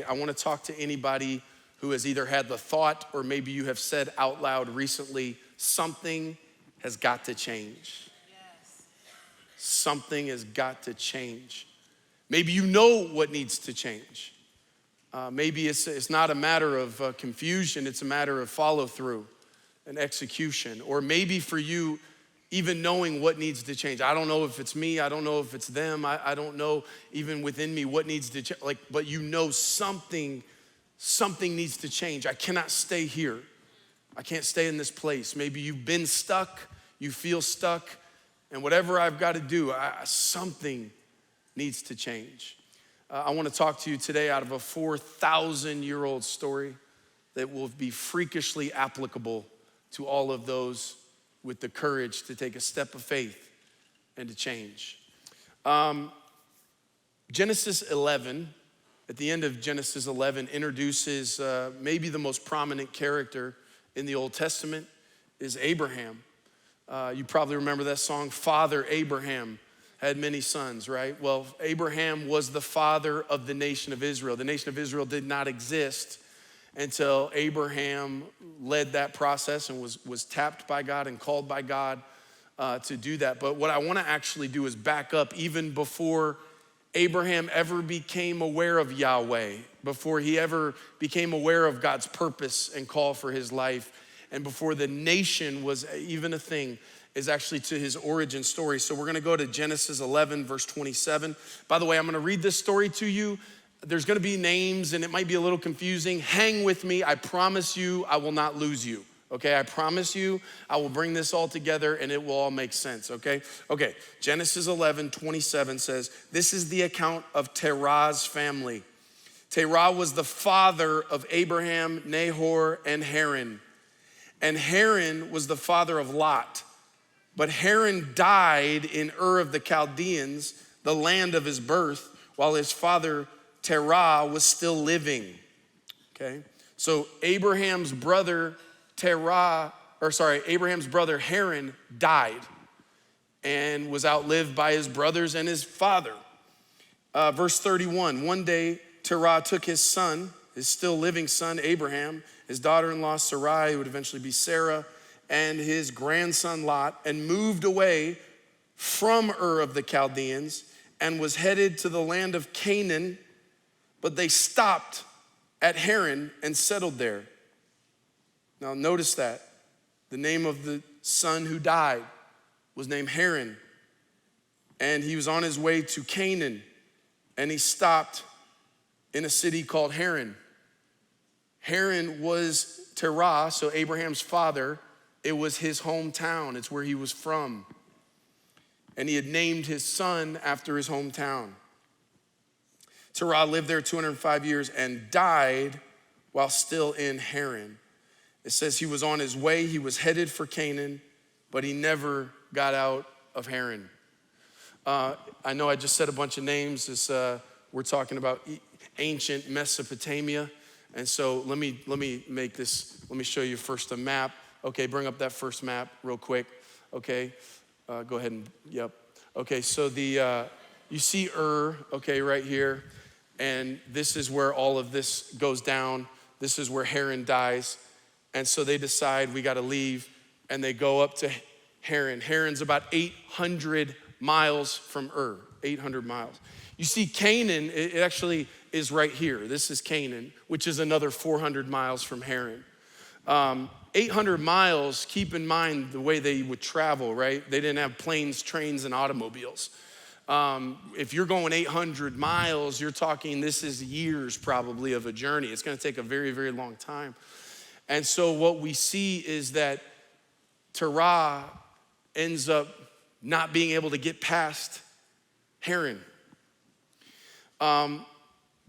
I want to talk to anybody who has either had the thought or maybe you have said out loud recently, something has got to change. Yes. Something has got to change. Maybe you know what needs to change. Maybe it's not a matter of confusion, it's a matter of follow through and execution. Or maybe for you, even knowing what needs to change. I don't know if it's me, I don't know if it's them, I don't know even within me what needs to change, but you know something needs to change. I cannot stay here. I can't stay in this place. Maybe you've been stuck, you feel stuck, and whatever I've got to do, something needs to change. I want to talk to you today out of a 4,000-year-old story that will be freakishly applicable to all of those with the courage to take a step of faith and to change. Genesis 11, at the end of Genesis 11, introduces maybe the most prominent character in the Old Testament is Abraham. You probably remember that song, Father Abraham had many sons, right? Well, Abraham was the father of the nation of Israel. The nation of Israel did not exist until Abraham led that process and was tapped by God and called by God to do that. But what I want to actually do is back up even before Abraham ever became aware of Yahweh, before he ever became aware of God's purpose and call for his life, and before the nation was even a thing, is actually to his origin story. So we're gonna go to Genesis 11, verse 27. By the way, I'm gonna read this story to you. There's gonna be names and it might be a little confusing. Hang with me, I promise you I will not lose you, okay? I promise you I will bring this all together and it will all make sense, okay? Okay, Genesis 11, 27 says, this is the account of Terah's family. Terah was the father of Abraham, Nahor, and Haran. And Haran was the father of Lot. But Haran died in Ur of the Chaldeans, the land of his birth, while his father Terah was still living, okay? So Abraham's brother Haran died and was outlived by his brothers and his father. Verse 31, one day Terah took his son, his still living son Abraham, his daughter-in-law Sarai, who would eventually be Sarah, and his grandson Lot, and moved away from Ur of the Chaldeans and was headed to the land of Canaan, but they stopped at Haran and settled there. Now notice that. The name of the son who died was named Haran, and he was on his way to Canaan, and he stopped in a city called Haran. Haran was Terah, so Abraham's father. It was his hometown. It's where he was from. And he had named his son after his hometown. Terah lived there 205 years and died while still in Haran. It says he was on his way. He was headed for Canaan, but he never got out of Haran. I know I just said a bunch of names. We're talking about ancient Mesopotamia. And so let me show you first a map. Okay, bring up that first map real quick. Okay, go ahead and, yep. Okay, so you see Ur, okay, right here. And this is where all of this goes down. This is where Haran dies. And so they decide we gotta leave, and they go up to Haran. Haran's about 800 miles from Ur, 800 miles. You see Canaan, it actually is right here. This is Canaan, which is another 400 miles from Haran. 800 miles, keep in mind the way they would travel, right? They didn't have planes, trains, and automobiles. If you're going 800 miles, you're talking, this is years probably of a journey. It's gonna take a very, very long time. And so what we see is that Terah ends up not being able to get past Haran.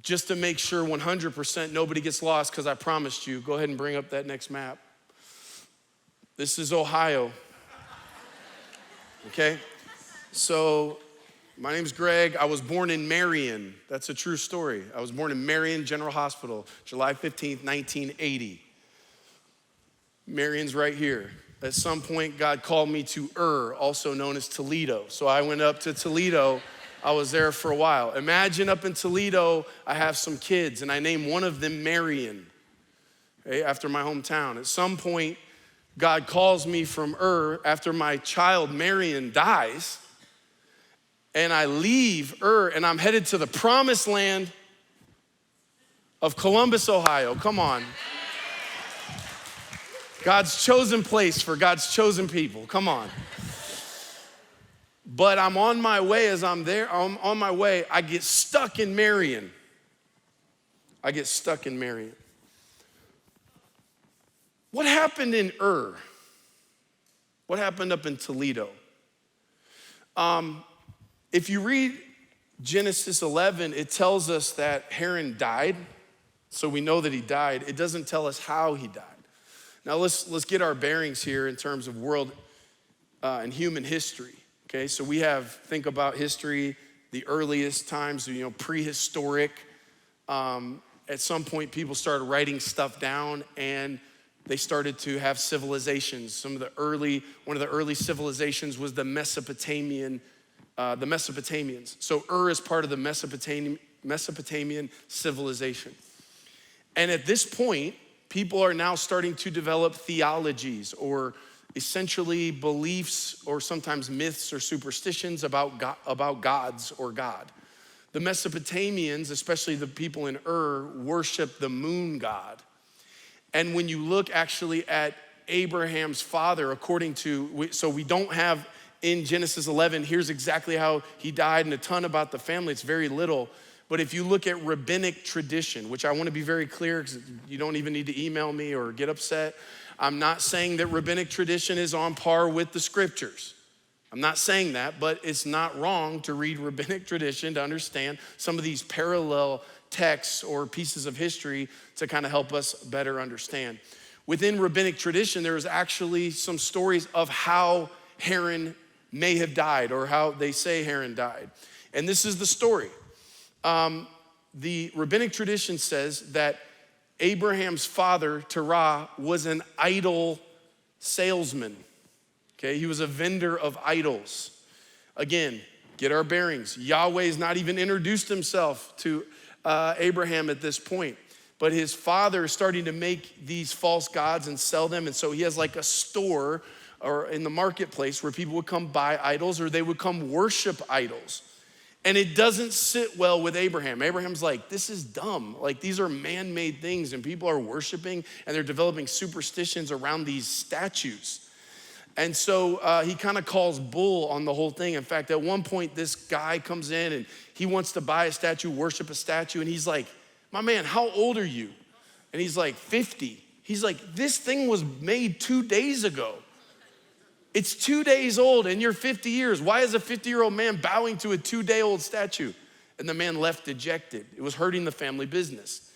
Just to make sure 100% nobody gets lost, because I promised you, go ahead and bring up that next map. This is Ohio, okay? So my name's Greg. I was born in Marion. That's a true story. I was born in Marion General Hospital, July 15th, 1980. Marion's right here. At some point, God called me to Ur, also known as Toledo. So I went up to Toledo I was there for a while. Imagine up in Toledo, I have some kids and I name one of them Marion, okay, after my hometown. At some point, God calls me from after my child Marion dies, and I leave and I'm headed to the promised land of Columbus, Ohio. Come on. God's chosen place for God's chosen people. Come on. But I'm on my way. As I'm there, I'm on my way, I get stuck in Marion. What happened in What happened up in Toledo? If you read Genesis 11, it tells us that Haran died. So we know that he died. It doesn't tell us how he died. Now let's get our bearings here in terms of world and human history. Okay, so think about history, the earliest times, prehistoric. At some point, people started writing stuff down and they started to have civilizations. One of the early civilizations was the Mesopotamians. So is part of the Mesopotamian civilization. And at this point, people are now starting to develop theologies or essentially beliefs or sometimes myths or superstitions about gods or God. The Mesopotamians, especially the people in worship the moon god. And when you look actually at Abraham's father, so we don't have in Genesis 11, here's exactly how he died and a ton about the family. It's very little. But if you look at rabbinic tradition, which I want to be very clear because you don't even need to email me or get upset. I'm not saying that rabbinic tradition is on par with the scriptures. I'm not saying that, but it's not wrong to read rabbinic tradition to understand some of these parallel texts or pieces of history to kind of help us better understand. Within rabbinic tradition, there's actually some stories of how Haran may have died or how they say Haran died. And this is the story. The rabbinic tradition says that Abraham's father, Terah, was an idol salesman. Okay, he was a vendor of idols. Again, get our bearings. Yahweh's not even introduced himself to Abraham at this point. But his father is starting to make these false gods and sell them. And so he has like a store or in the marketplace where people would come buy idols or they would come worship idols. And it doesn't sit well with Abraham. Abraham's like, this is dumb. Like, these are man-made things and people are worshiping and they're developing superstitions around these statues. And so he kind of calls bull on the whole thing. In fact, at one point, this guy comes in and he wants to buy a statue, worship a statue. And he's like, my man, how old are you? And he's like, 50. He's like, this thing was made 2 days ago. It's 2 days old and you're 50 years. Why is a 50-year-old man bowing to a 2-day-old statue? And the man left dejected. It was hurting the family business.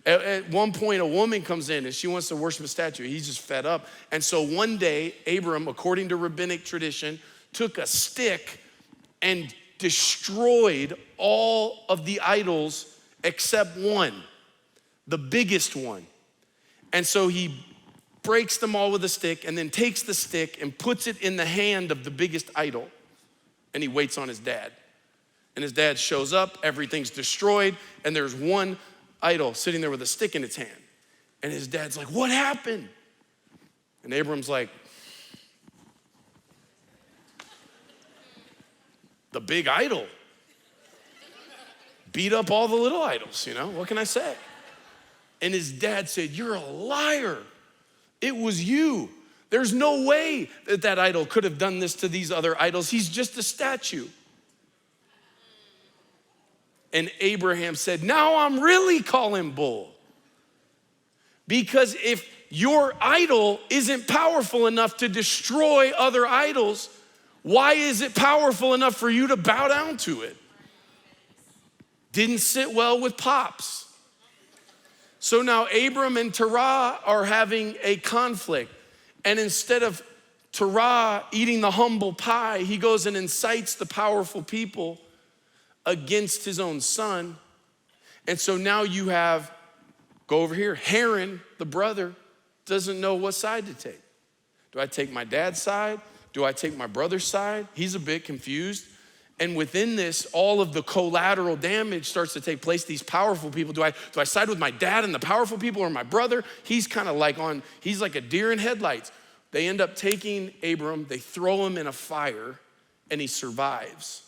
At one point, a woman comes in and she wants to worship a statue. He's just fed up. And so one day, Abram, according to rabbinic tradition, took a stick and destroyed all of the idols except one, the biggest one. And so he breaks them all with a stick and then takes the stick and puts it in the hand of the biggest idol. And he waits on his dad. And his dad shows up, everything's destroyed, and there's one idol sitting there with a stick in its hand. And his dad's like, what happened? And Abram's like, the big idol beat up all the little idols, what can I say? And his dad said, you're a liar. It was you. There's no way that idol could have done this to these other idols. He's just a statue. And Abraham said, now I'm really calling bull. Because if your idol isn't powerful enough to destroy other idols, why is it powerful enough for you to bow down to it? Didn't sit well with Pops. So now Abram and Terah are having a conflict. And instead of Terah eating the humble pie, he goes and incites the powerful people against his own son. And so now you have, go over here, Haran, the brother, doesn't know what side to take. Do I take my dad's side? Do I take my brother's side? He's a bit confused. And within this, all of the collateral damage starts to take place. These powerful people, do I side with my dad and the powerful people or my brother? He's kind of like he's like a deer in headlights. They end up taking Abram, they throw him in a fire, and he survives.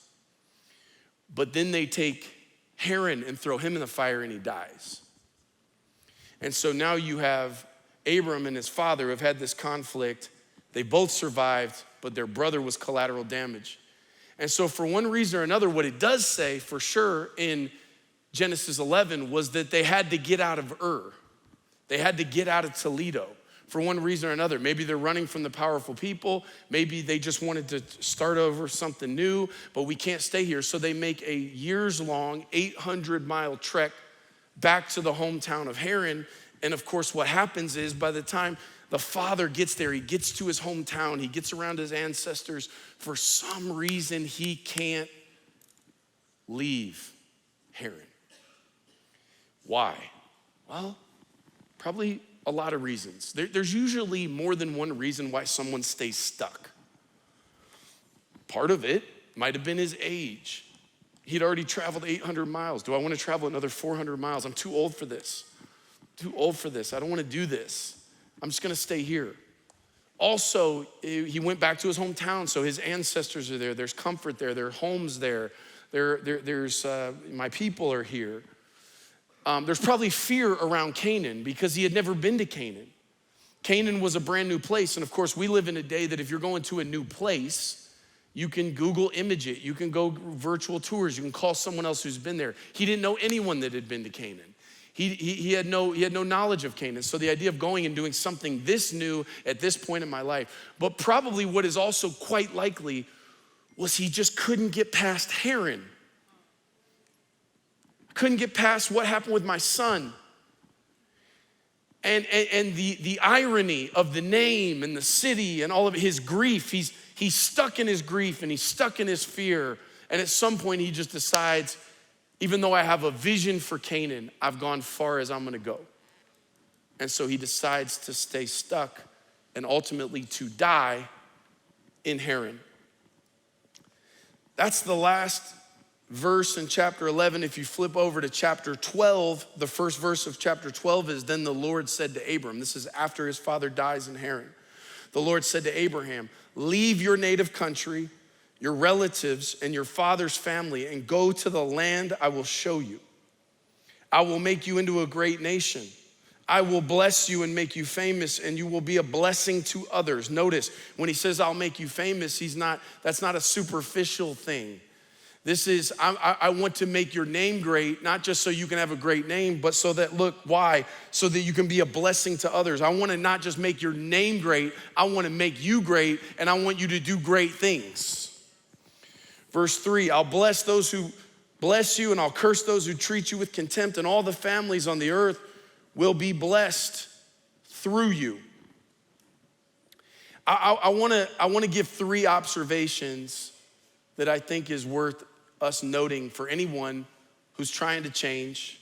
But then they take Haran and throw him in the fire, and he dies. And so now you have Abram and his father have had this conflict. They both survived, but their brother was collateral damage. And so for one reason or another, what it does say for sure in Genesis 11 was that they had to get out of Ur. They had to get out of Toledo for one reason or another. Maybe they're running from the powerful people. Maybe they just wanted to start over something new, but we can't stay here. So they make a years-long 800-mile trek back to the hometown of Haran. And of course, what happens is by the time the father gets there, he gets to his hometown, he gets around his ancestors. For some reason, he can't leave Haran. Why? Well, probably a lot of reasons. There's usually more than one reason why someone stays stuck. Part of it might have been his age. He'd already traveled 800 miles. Do I want to travel another 400 miles? I'm too old for this. Too old for this. I don't want to do this. I'm just gonna stay here. Also, he went back to his hometown, so his ancestors are there. There's comfort there. There are homes there. There's my people are here. There's probably fear around Canaan because he had never been to Canaan. Canaan was a brand new place, and of course, we live in a day that if you're going to a new place, you can Google image it. You can go virtual tours. You can call someone else who's been there. He didn't know anyone that had been to Canaan. He had no knowledge of Canaan. So the idea of going and doing something this new at this point in my life, but probably what is also quite likely was he just couldn't get past Haran. Couldn't get past what happened with my son. And the irony of the name and the city and all of his grief, he's stuck in his grief and he's stuck in his fear. And at some point he just decides, even though I have a vision for Canaan, I've gone far as I'm gonna go. And so he decides to stay stuck and ultimately to die in Haran. That's the last verse in chapter 11. If you flip over to chapter 12, the first verse of chapter 12 is, then the Lord said to Abram, this is after his father dies in Haran. The Lord said to Abraham, leave your native country, your relatives and your father's family, and go to the land I will show you. I will make you into a great nation. I will bless you and make you famous, and you will be a blessing to others. Notice, when he says I'll make you famous, that's not a superficial thing. This is, I want to make your name great, not just so you can have a great name, but so that, look, why? So that you can be a blessing to others. I want to not just make your name great, I want to make you great, and I want you to do great things. Verse 3, I'll bless those who bless you, and I'll curse those who treat you with contempt, and all the families on the earth will be blessed through you. I want to give 3 observations that I think is worth us noting for anyone who's trying to change,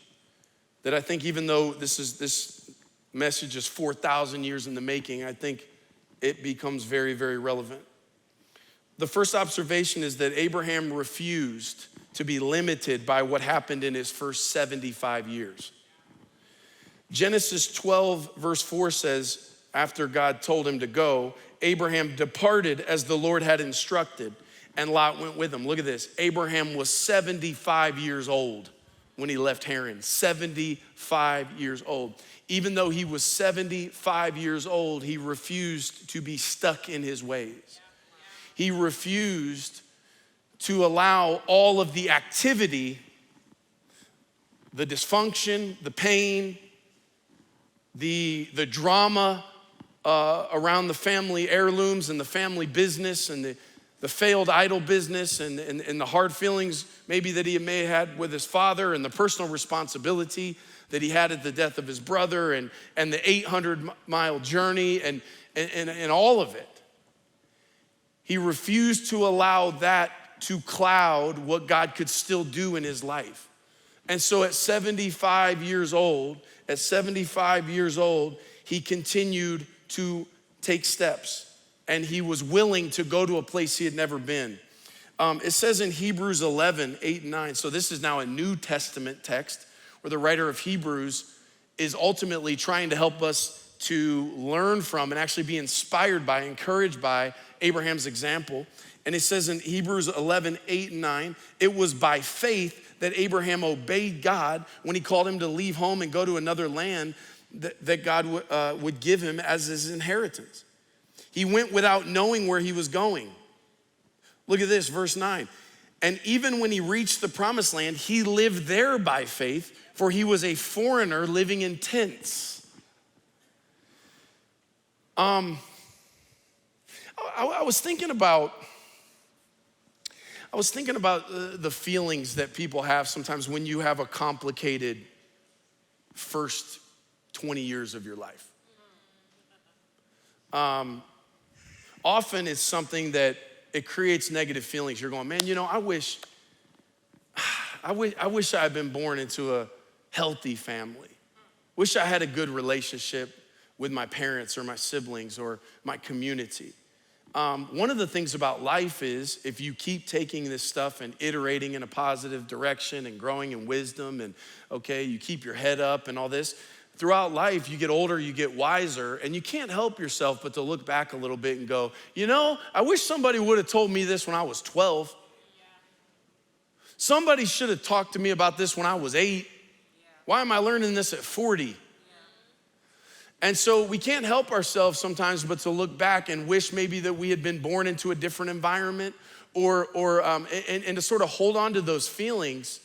that I think even though this message is 4,000 years in the making, I think it becomes very, very relevant. The first observation is that Abraham refused to be limited by what happened in his first 75 years. Genesis 12 verse 4 says, after God told him to go, Abraham departed as the Lord had instructed, and Lot went with him. Look at this. Abraham was 75 years old when he left Haran. 75 years old. Even though he was 75 years old, he refused to be stuck in his ways. He refused to allow all of the activity, the dysfunction, the pain, the drama around the family heirlooms and the family business and the failed idol business and the hard feelings maybe that he may have had with his father and the personal responsibility that he had at the death of his brother and the 800-mile journey and all of it. He refused to allow that to cloud what God could still do in his life. And so at 75 years old, he continued to take steps, and he was willing to go to a place he had never been. It says in Hebrews 11, 8 and 9, so this is now a New Testament text where the writer of Hebrews is ultimately trying to help us to learn from and actually be inspired by, encouraged by Abraham's example. And it says in Hebrews 11, 8 and 9, it was by faith that Abraham obeyed God when he called him to leave home and go to another land that God would give him as his inheritance. He went without knowing where he was going. Look at this, verse 9. And even when he reached the promised land, he lived there by faith, for he was a foreigner living in tents. I was thinking about the feelings that people have sometimes when you have a complicated first 20 years of your life. Often it's something that it creates negative feelings. You're going, man, I wish I had been born into a healthy family. Wish I had a good relationship with my parents or my siblings or my community. One of the things about life is if you keep taking this stuff and iterating in a positive direction and growing in wisdom and, you keep your head up and all this, throughout life, you get older, you get wiser, and you can't help yourself but to look back a little bit and go, I wish somebody would have told me this when I was 12. Somebody should have talked to me about this when I was 8. Why am I learning this at 40? And so we can't help ourselves sometimes but to look back and wish maybe that we had been born into a different environment or to sort of hold on to those feelings.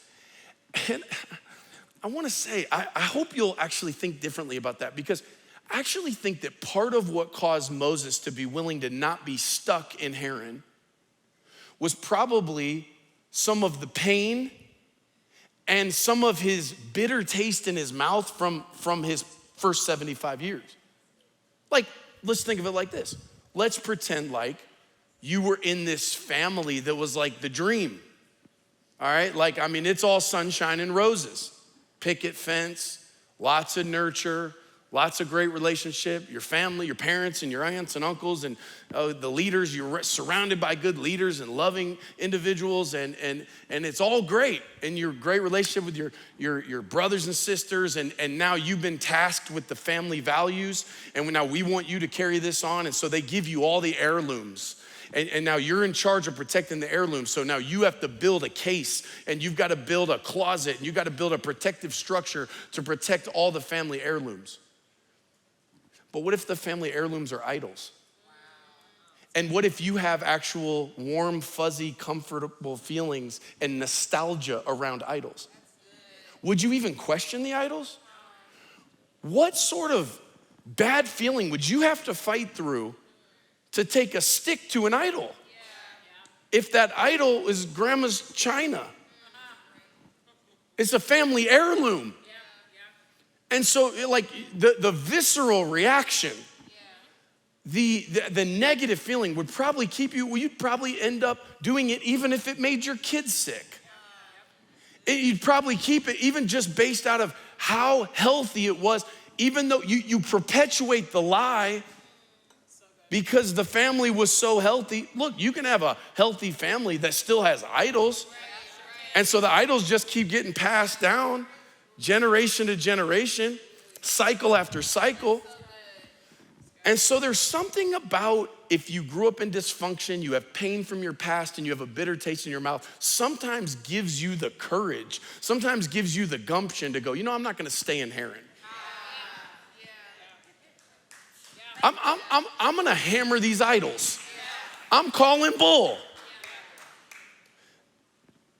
And I wanna say, I hope you'll actually think differently about that, because I actually think that part of what caused Moses to be willing to not be stuck in Haran was probably some of the pain and some of his bitter taste in his mouth from his first 75 years. Like, let's think of it like this. Let's pretend like you were in this family that was like the dream, all right? It's all sunshine and roses. Picket fence, lots of nurture, lots of great relationship. Your family, your parents and your aunts and uncles and the leaders, you're surrounded by good leaders and loving individuals and it's all great. And your great relationship with your brothers and sisters and now you've been tasked with the family values and now we want you to carry this on, and so they give you all the heirlooms. And now you're in charge of protecting the heirloom. So now you have to build a case and you've got to build a closet and you've got to build a protective structure to protect all the family heirlooms. But what if the family heirlooms are idols? And what if you have actual warm, fuzzy, comfortable feelings and nostalgia around idols? Would you even question the idols? What sort of bad feeling would you have to fight through to take a stick to an idol? If that idol is grandma's china, it's a family heirloom. And so like the visceral reaction, the negative feeling would probably keep you, you'd probably end up doing it even if it made your kids sick. You'd probably keep it even just based out of how healthy it was, even though you perpetuate the lie because the family was so healthy. Look, you can have a healthy family that still has idols. And so the idols just keep getting passed down generation to generation, cycle after cycle. And so there's something about if you grew up in dysfunction, you have pain from your past and you have a bitter taste in your mouth, sometimes gives you the courage, sometimes gives you the gumption to go, I'm not gonna stay in Haran. I'm gonna hammer these idols. I'm calling bull.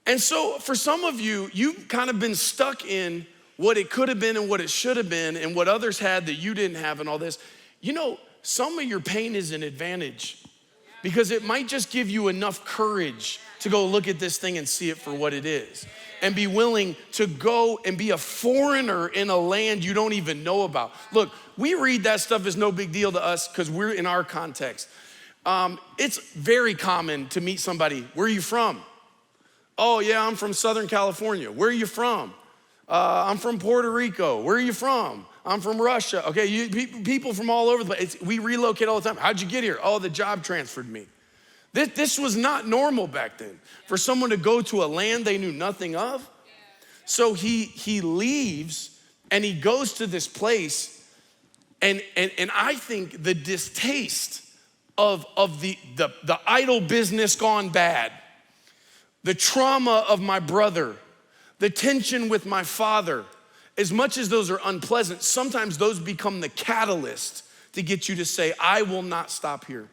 And so for some of you, you've kind of been stuck in what it could have been and what it should have been and what others had that you didn't have and all this. Some of your pain is an advantage because it might just give you enough courage to go look at this thing and see it for what it is and be willing to go and be a foreigner in a land you don't even know about. Look, we read that stuff as no big deal to us because we're in our context. It's very common to meet somebody, where are you from? Oh yeah, I'm from Southern California. Where are you from? I'm from Puerto Rico. Where are you from? I'm from Russia. Okay, people from all over the place. We relocate all the time. How'd you get here? Oh, the job transferred me. This was not normal back then for someone to go to a land they knew nothing of. So he leaves and he goes to this place, and I think the distaste of the idol business gone bad, the trauma of my brother, the tension with my father, as much as those are unpleasant, sometimes those become the catalyst to get you to say, I will not stop here.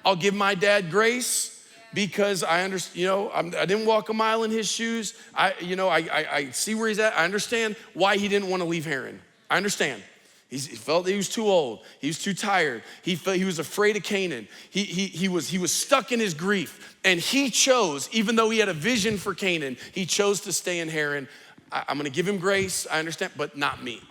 I'll give my dad grace because I understand, I didn't walk a mile in his shoes. I see where he's at. I understand why he didn't want to leave Haran. I understand. He felt that he was too old. He was too tired. He was afraid of Canaan. He was stuck in his grief. And he chose, even though he had a vision for Canaan, he chose to stay in Haran. I'm gonna give him grace, I understand, but not me.